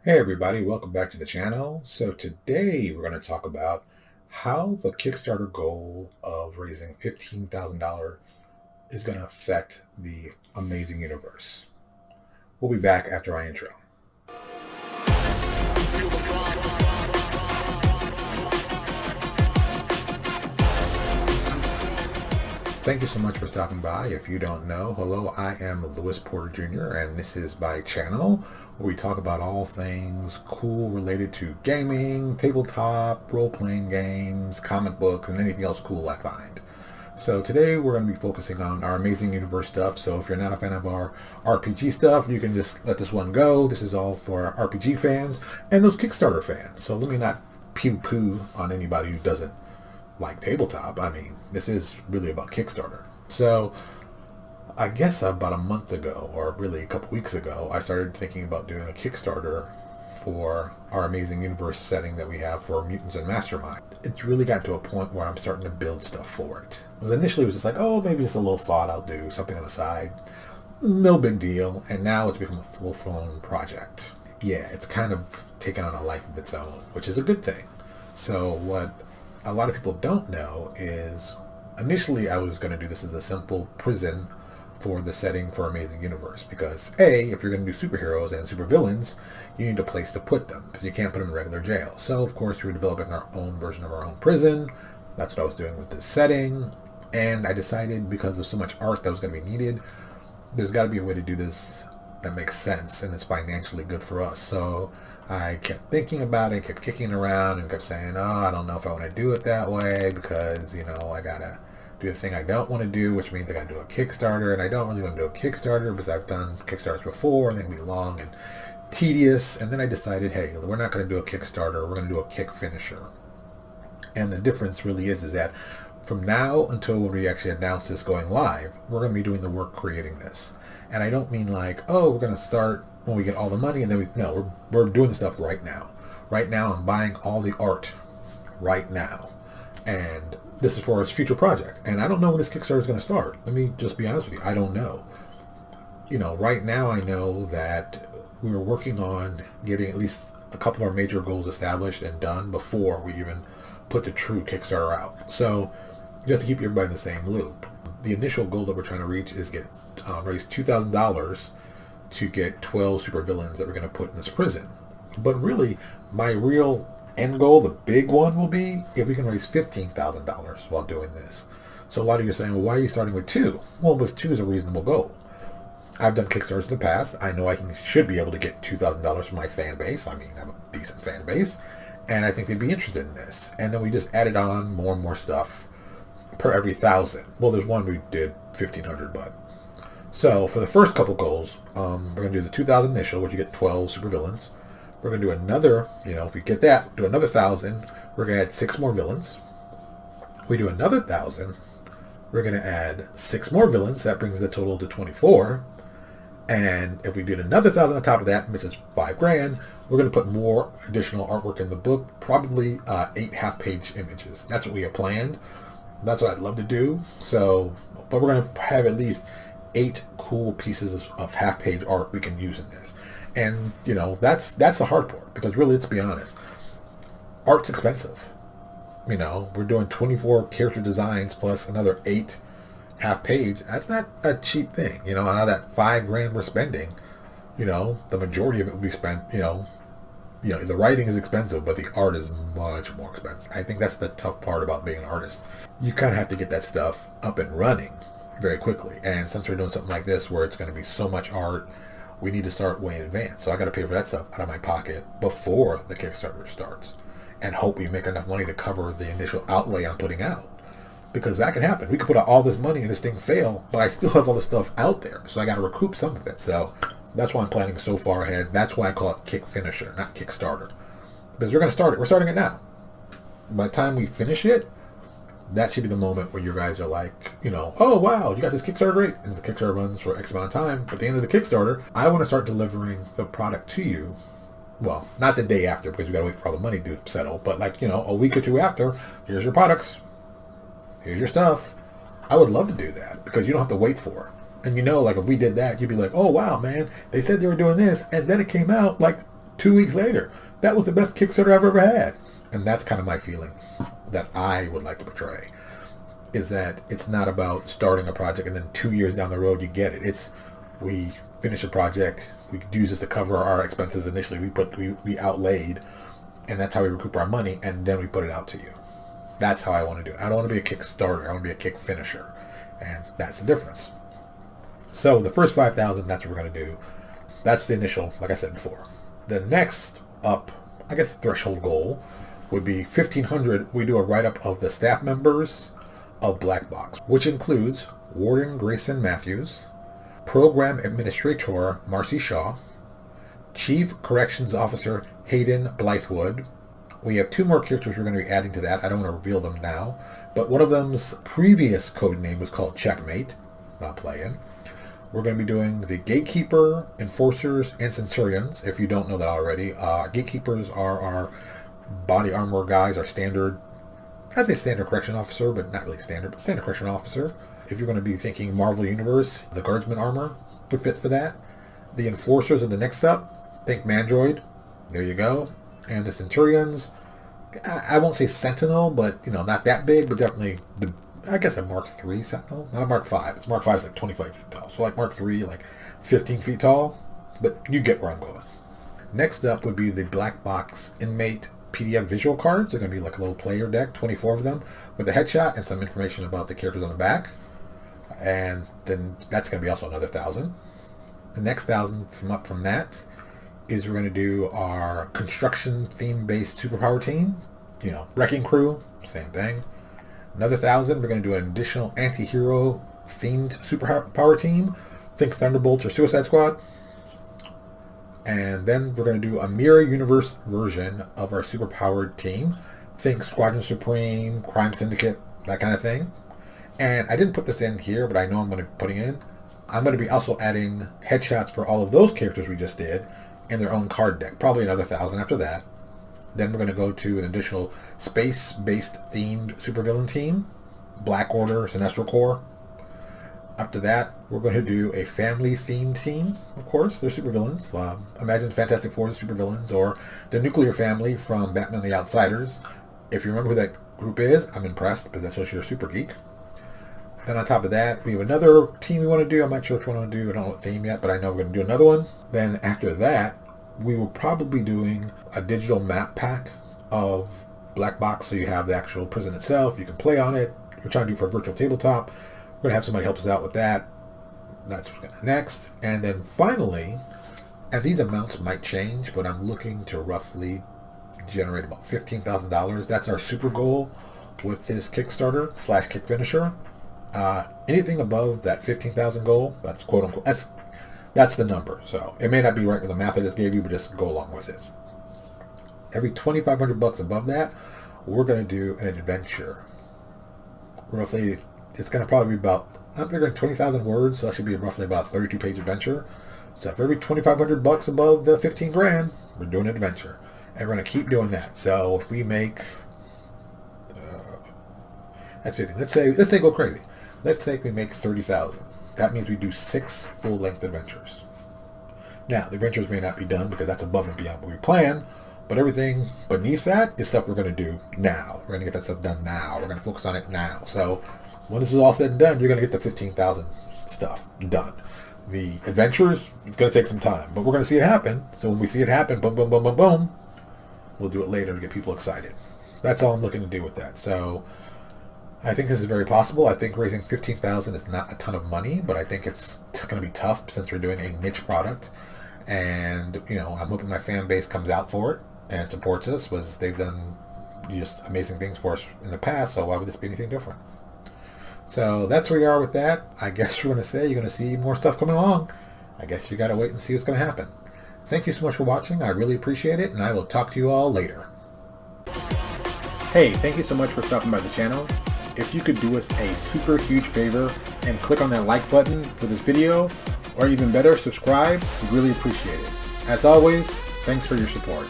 Hey everybody, welcome back to the channel. So today we're going to talk about how the Kickstarter goal of raising $15,000 is going to affect the amazing universe. We'll be back after my intro. Thank you so much for stopping by. If you don't know, hello, I am Lewis Porter Jr., and this is my channel where we talk about all things cool related to gaming, tabletop, role-playing games, comic books, and anything else cool I find. So today we're going to be focusing on our Amazing Universe stuff. So if you're not a fan of our RPG stuff, you can just let this one go. This is all for RPG fans and those Kickstarter fans. So let me not pew-poo on anybody who doesn't like tabletop. I mean, this is really about Kickstarter. So I guess about a month ago, or really a couple weeks ago, I started thinking about doing a Kickstarter for our Amazing Universe setting that we have for Mutants and Mastermind. It's really gotten to a point where I'm starting to build stuff for it. Because initially it was just like, oh, maybe just a little thought I'll do, something on the side. No big deal. And now it's become a full-blown project. Yeah, it's kind of taken on a life of its own, which is a good thing. So what a lot of people don't know is initially I was going to do this as a simple prison for the setting for Amazing Universe, because if you're going to do superheroes and supervillains, you need a place to put them, because you can't put them in regular jail. So of course we're developing our own version of our own prison. That's what I was doing with this setting, and I decided because of so much art that was going to be needed, there's got to be a way to do this that makes sense and is financially good for us. So I kept thinking about it, kept kicking around, and kept saying, oh, I don't know if I want to do it that way because, I got to do the thing I don't want to do, which means I got to do a Kickstarter, and I don't really want to do a Kickstarter because I've done Kickstarters before, and they can be long and tedious. And then I decided, hey, we're not going to do a Kickstarter, we're going to do a kick finisher. And the difference really is that from now until we actually announce this going live, we're going to be doing the work creating this. And I don't mean like, oh, we're going to start when we get all the money and then we're doing the stuff right now. Right now I'm buying all the art right now. And this is for a future project. And I don't know when this Kickstarter is going to start. Let me just be honest with you. I don't know. Right now I know that we were working on getting at least a couple of our major goals established and done before we even put the true Kickstarter out. So just to keep everybody in the same loop, the initial goal that we're trying to reach is get raise $2,000 to get 12 supervillains that we're going to put in this prison. But really, my real end goal, the big one, will be if we can raise $15,000 while doing this. So a lot of you are saying, well, why are you starting with two? Well, because two is a reasonable goal. I've done Kickstarters in the past. I know should be able to get $2,000 from my fan base. I mean, I have a decent fan base. And I think they'd be interested in this. And then we just added on more and more stuff per every 1,000. Well, there's one we did 1,500, but. So for the first couple goals, we're going to do the 2,000 initial, which you get 12 supervillains. We're going to do another, if we get that, do another 1,000. We're going to add 6 more villains. We do another 1,000. We're going to add 6 more villains. That brings the total to 24. And if we did another 1,000 on top of that, which is $5,000, we're going to put more additional artwork in the book, probably 8 half-page images. That's what we have planned. That's what I'd love to do. So, but we're going to have at least 8 cool pieces of half-page art we can use in this. And, that's the hard part, because really, let's be honest, art's expensive. We're doing 24 character designs plus another 8 half-page. That's not a cheap thing. Out of that $5,000 we're spending, the majority of it will be spent, the writing is expensive, but the art is much more expensive. I think that's the tough part about being an artist. You kind of have to get that stuff up and running very quickly. And since we're doing something like this where it's going to be so much art, we need to start way in advance. So I got to pay for that stuff out of my pocket before the Kickstarter starts and hope we make enough money to cover the initial outlay I'm putting out. Because that can happen. We could put out all this money and this thing fail, but I still have all this stuff out there. So I got to recoup some of it. So that's why I'm planning so far ahead. That's why I call it Kick Finisher, not Kickstarter. Because we're going to start it. We're starting it now. By the time we finish it, that should be the moment where you guys are like, oh, wow, you got this Kickstarter, great. And the Kickstarter runs for X amount of time. But at the end of the Kickstarter, I want to start delivering the product to you. Well, not the day after, because we got to wait for all the money to settle. But a week or two after, here's your products. Here's your stuff. I would love to do that because you don't have to wait for it. And if we did that, you'd be like, oh, wow, man, they said they were doing this. And then it came out like 2 weeks later, that was the best Kickstarter I've ever had. And that's kind of my feeling that I would like to portray, is that it's not about starting a project and then 2 years down the road you get it. It's, we finish a project, we use this to cover our expenses initially, we outlaid, and that's how we recoup our money, and then we put it out to you. That's how I want to do it. I don't want to be a Kickstarter, I want to be a kick finisher. And that's the difference. So the first 5,000, that's what we're going to do. That's the initial, like I said before. The next up, I guess threshold goal would be 1,500. We do a write-up of the staff members of Black Box, which includes Warden Grayson Matthews, Program Administrator Marcy Shaw, Chief Corrections Officer Hayden Blythewood. We have 2 more characters we're going to be adding to that. I don't want to reveal them now, but one of them's previous code name was called Checkmate. Not playing. We're going to be doing the Gatekeeper, Enforcers, and Centurions, if you don't know that already. Gatekeepers are our body armor guys, our standard, I'd say standard correction officer, but not really standard, but standard correction officer. If you're going to be thinking Marvel Universe, the Guardsman armor would fit for that. The Enforcers are the next up. Think Mandroid. There you go. And the Centurions, I won't say Sentinel, but, not that big, but definitely, I guess a Mark III Sentinel. Not a Mark V. Mark V is like 25 feet tall. So like Mark III, like 15 feet tall. But you get where I'm going. Next up would be the Black Box Inmate PDF visual cards. They're going to be like a little player deck, 24 of them, with a headshot and some information about the characters on the back. And then that's going to be also another 1,000. The next 1,000 from that is we're going to do our construction theme-based superpower team. Wrecking Crew, same thing. Another 1,000, we're going to do an additional anti-hero themed superpower team. Think Thunderbolts or Suicide Squad. And then we're going to do a mirror universe version of our superpowered team. Think Squadron Supreme, Crime Syndicate, that kind of thing. And I didn't put this in here, but I know I'm going to be putting in. I'm going to be also adding headshots for all of those characters we just did in their own card deck. Probably another 1,000 after that. Then we're going to go to an additional space-based themed supervillain team. Black Order, Sinestro Corps. After that, we're going to do a family-themed team. Of course, they're supervillains. Imagine Fantastic Four's supervillains, or the Nuclear Family from Batman the Outsiders. If you remember who that group is, I'm impressed, because that's what you're a super geek. Then on top of that, we have another team we want to do. I'm not sure which one I want to do. I don't know what theme yet, but I know we're going to do another one. Then after that, we will probably be doing a digital map pack of Black Box, so you have the actual prison itself. You can play on it. We're trying to do for a virtual tabletop. We're going to have somebody help us out with that. That's what's going to next. And then finally, and these amounts might change, but I'm looking to roughly generate about $15,000. That's our super goal with this Kickstarter / kick finisher. Anything above that 15,000 goal, that's quote unquote, that's the number. So it may not be right with the math I just gave you, but just go along with it. Every $2,500 above that, we're going to do an adventure. Roughly, it's going to probably be about, I'm figuring 20,000 words, so that should be roughly about a 32-page adventure. So for every $2,500 above the 15 grand, we're doing an adventure. And we're going to keep doing that. So if we make, that's 15. Let's say go crazy. Let's say we make 30,000. That means we do 6 full-length adventures. Now, the adventures may not be done because that's above and beyond what we plan, but everything beneath that is stuff we're going to do now. We're going to get that stuff done now. We're going to focus on it now. So when this is all said and done, you're going to get the 15,000 stuff done. The adventures, it's going to take some time, but we're going to see it happen. So when we see it happen, boom, boom, boom, boom, boom, we'll do it later to get people excited. That's all I'm looking to do with that. So I think this is very possible. I think raising $15,000 is not a ton of money, but I think it's going to be tough since we're doing a niche product. And, I'm hoping my fan base comes out for it and supports us, because they've done just amazing things for us in the past, so why would this be anything different? So that's where we are with that. I guess we're going to say you're going to see more stuff coming along. I guess you got to wait and see what's going to happen. Thank you so much for watching. I really appreciate it, and I will talk to you all later. Hey, thank you so much for stopping by the channel. If you could do us a super huge favor and click on that like button for this video, or even better, subscribe, we'd really appreciate it. As always, thanks for your support.